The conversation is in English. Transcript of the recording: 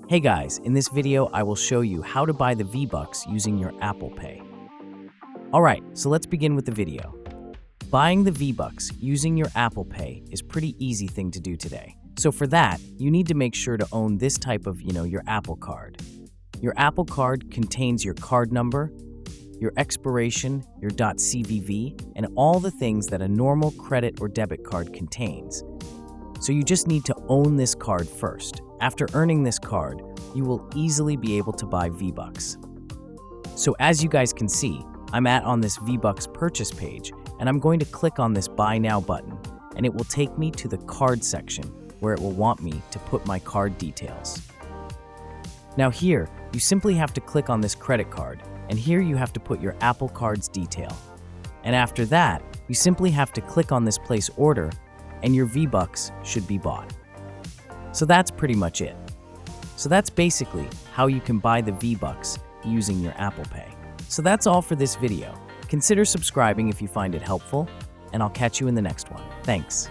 Hey guys, in this video I will show you how to buy the V-Bucks using your Apple Pay. Alright, so let's begin with the video. Buying the V-Bucks using your Apple Pay is a pretty easy thing to do today. So for that, you need to make sure to own this type of, your Apple Card. Your Apple Card contains your card number, your expiration, your .cvv, and all the things that a normal credit or debit card contains. So you just need to own this card first. After earning this card, you will easily be able to buy V-Bucks. So as you guys can see, I'm on this V-Bucks purchase page, and I'm going to click on this Buy Now button, and it will take me to the card section, where it will want me to put my card details. Now here, you simply have to click on this credit card, and here you have to put your Apple Card's detail. And after that, you simply have to click on this Place Order, and your V-Bucks should be bought. So that's pretty much it. So that's basically how you can buy the V-Bucks using your Apple Pay. So that's all for this video. Consider subscribing if you find it helpful, and I'll catch you in the next one. Thanks.